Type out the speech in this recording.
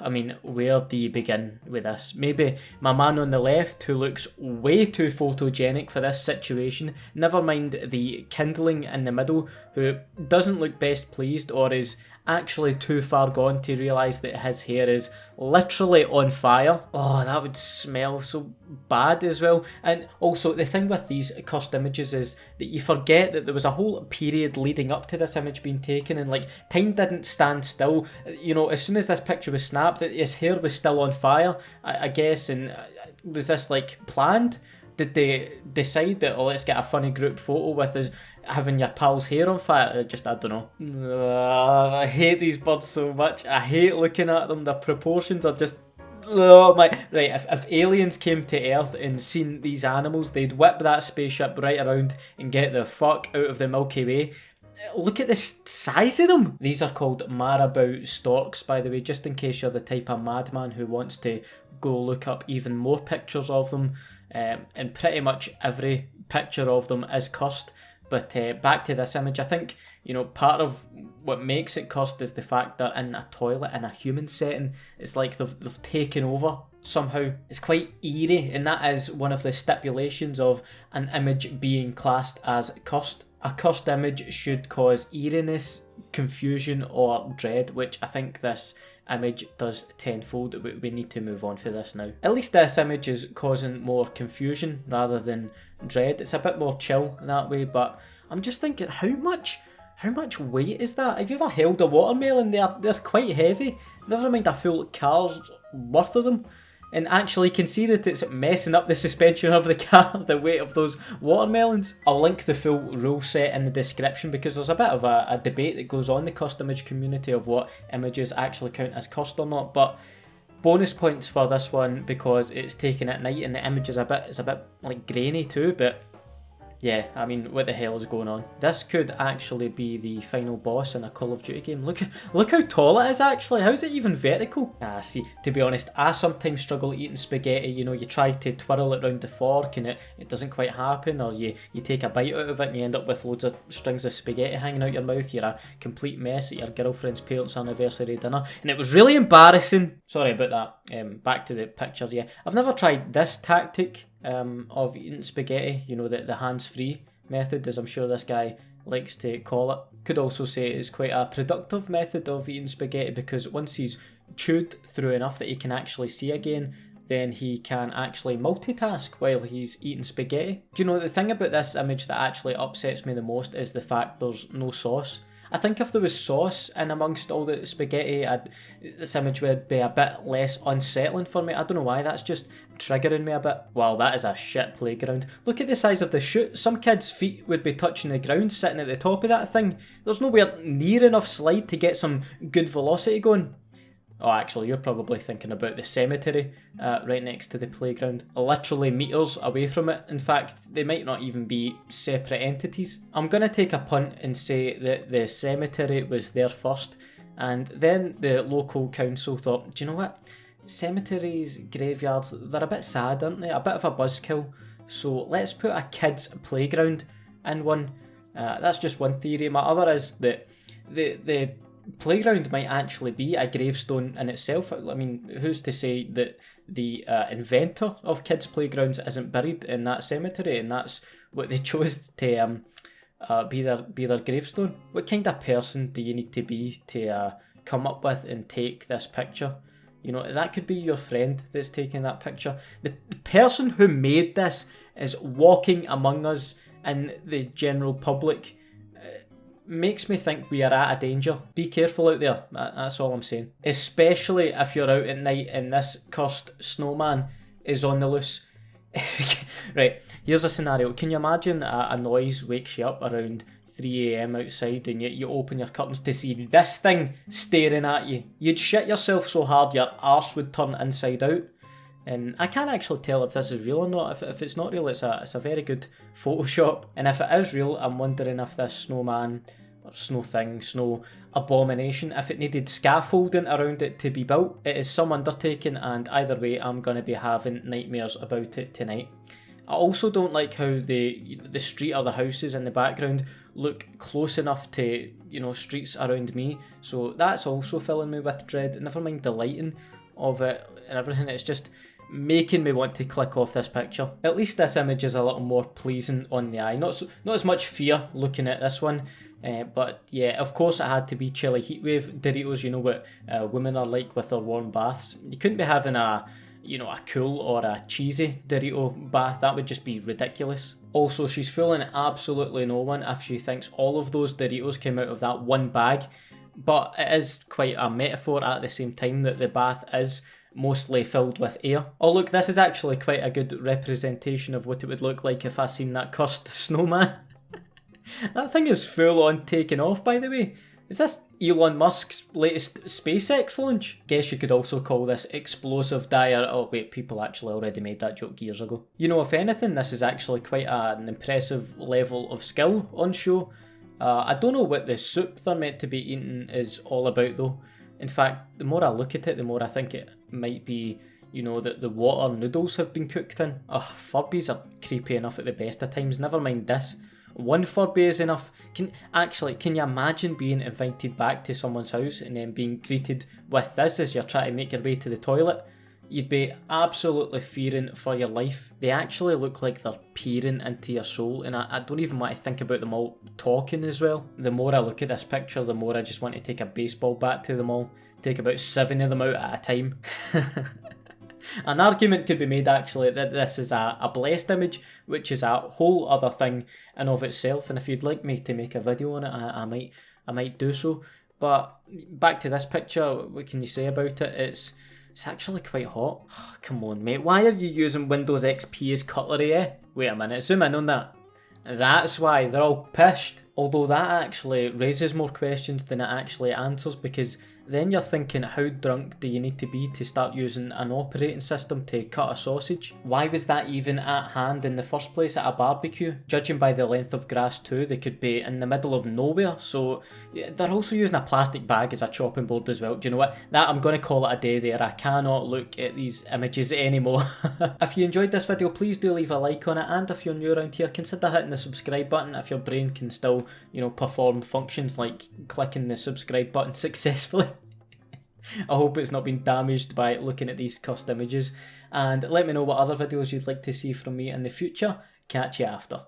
I mean, where do you begin with this? Maybe my man on the left, who looks way too photogenic for this situation, never mind the kindling in the middle, who doesn't look best pleased or is actually too far gone to realise that his hair is literally on fire. Oh, that would smell so bad as well. And also, the thing with these cursed images is that you forget that there was a whole period leading up to this image being taken, and like, time didn't stand still. You know, as soon as this picture was snapped, his hair was still on fire, I guess. And was this like planned? Did they decide that, oh, let's get a funny group photo with us having your pal's hair on fire? I don't know. I hate these birds so much. I hate looking at them. The proportions are just... Oh my... Right, if aliens came to Earth and seen these animals, they'd whip that spaceship right around and get the fuck out of the Milky Way. Look at the size of them. These are called marabout storks, by the way, just in case you're the type of madman who wants to go look up even more pictures of them. And pretty much every picture of them is cursed. But back to this image, I think, you know, part of what makes it cursed is the fact that in a toilet, in a human setting, it's like they've taken over somehow. It's quite eerie, and that is one of the stipulations of an image being classed as cursed. A cursed image should cause eeriness, confusion, or dread, which I think this image does tenfold. We need to move on for this now. At least this image is causing more confusion rather than dread. It's a bit more chill in that way, but I'm just thinking, how much weight is that? Have you ever held a watermelon? They're quite heavy. Never mind a full car's worth of them. And actually can see that it's messing up the suspension of the car, the weight of those watermelons. I'll link the full rule set in the description, because there's a bit of a debate that goes on in the cursed image community of what images actually count as cursed or not. But bonus points for this one because it's taken at night and the image is a bit like grainy too, but yeah, I mean, what the hell is going on? This could actually be the final boss in a Call of Duty game. Look how tall it is actually. How's it even vertical? See, to be honest, I sometimes struggle eating spaghetti. You know, you try to twirl it round the fork and it doesn't quite happen, or you take a bite out of it and you end up with loads of strings of spaghetti hanging out your mouth. You're a complete mess at your girlfriend's parents' anniversary dinner, and it was really embarrassing. Sorry about that. Back to the picture, yeah. I've never tried this tactic of eating spaghetti, you know, the hands-free method, as I'm sure this guy likes to call it. Could also say it's quite a productive method of eating spaghetti, because once he's chewed through enough that he can actually see again, then he can actually multitask while he's eating spaghetti. Do you know, the thing about this image that actually upsets me the most is the fact there's no sauce. I think if there was sauce in amongst all the spaghetti, this image would be a bit less unsettling for me. I don't know why, that's just triggering me a bit. Wow, that is a shit playground. Look at the size of the chute. Some kids' feet would be touching the ground sitting at the top of that thing. There's nowhere near enough slide to get some good velocity going. Oh, actually, you're probably thinking about the cemetery right next to the playground. Literally meters away from it. In fact, they might not even be separate entities. I'm going to take a punt and say that the cemetery was there first, and then the local council thought, do you know what? Cemeteries, graveyards, they're a bit sad, aren't they? A bit of a buzzkill. So let's put a kid's playground in one. That's just one theory. My other is that the playground might actually be a gravestone in itself. I mean, who's to say that the inventor of kids' playgrounds isn't buried in that cemetery, and that's what they chose to be their gravestone? What kind of person do you need to be to come up with and take this picture? You know, that could be your friend that's taking that picture. The person who made this is walking among us in the general public. Makes me think we are at a danger. Be careful out there, that's all I'm saying. Especially if you're out at night and this cursed snowman is on the loose. Right, here's a scenario. Can you imagine a noise wakes you up around 3 AM outside and you open your curtains to see this thing staring at you? You'd shit yourself so hard your arse would turn inside out. And I can't actually tell if this is real or not. If it's not real, it's a very good Photoshop. And if it is real, I'm wondering if this snowman, or snow abomination, if it needed scaffolding around it to be built. It is some undertaking, and either way, I'm going to be having nightmares about it tonight. I also don't like how the street or the houses in the background look close enough to, you know, streets around me. So that's also filling me with dread. Never mind the lighting of it and everything. It's just making me want to click off this picture. At least this image is a little more pleasing on the eye. Not as much fear looking at this one. But yeah, of course it had to be chilly Heatwave Doritos. You know what women are like with their warm baths. You couldn't be having a, you know, a cool or a cheesy Dorito bath. That would just be ridiculous. Also, she's fooling absolutely no one if she thinks all of those Doritos came out of that one bag. But it is quite a metaphor at the same time that the bath is mostly filled with air. Oh look, this is actually quite a good representation of what it would look like if I seen that cursed snowman. That thing is full on taking off, by the way. Is this Elon Musk's latest SpaceX launch? Guess you could also call this explosive dire. Oh wait, people actually already made that joke years ago. You know, if anything, this is actually quite an impressive level of skill on show. I don't know what the soup they're meant to be eating is all about though. In fact, the more I look at it, the more I think it might be, you know, that the water noodles have been cooked in. Ugh, Furbies are creepy enough at the best of times, never mind this. One Furby is enough. Can you imagine being invited back to someone's house and then being greeted with this as you're trying to make your way to the toilet? You'd be absolutely fearing for your life. They actually look like they're peering into your soul, and I don't even want to think about them all talking as well. The more I look at this picture, the more I just want to take a baseball bat to them all. Take about 7 of them out at a time. An argument could be made actually that this is a blessed image, which is a whole other thing in of itself, and if you'd like me to make a video on it, I might do so. But back to this picture, what can you say about it? It's actually quite hot. Come on, mate, why are you using Windows XP as cutlery, eh? Wait a minute, zoom in on that. That's why they're all pissed. Although that actually raises more questions than it actually answers, because then you're thinking, how drunk do you need to be to start using an operating system to cut a sausage? Why was that even at hand in the first place at a barbecue? Judging by the length of grass too, they could be in the middle of nowhere, so yeah, they're also using a plastic bag as a chopping board as well. Do you know what? I'm going to call it a day there. I cannot look at these images anymore. If you enjoyed this video, please do leave a like on it, and if you're new around here, consider hitting the subscribe button if your brain can still, you know, perform functions like clicking the subscribe button successfully. I hope it's not been damaged by looking at these cursed images, and let me know what other videos you'd like to see from me in the future. Catch you after.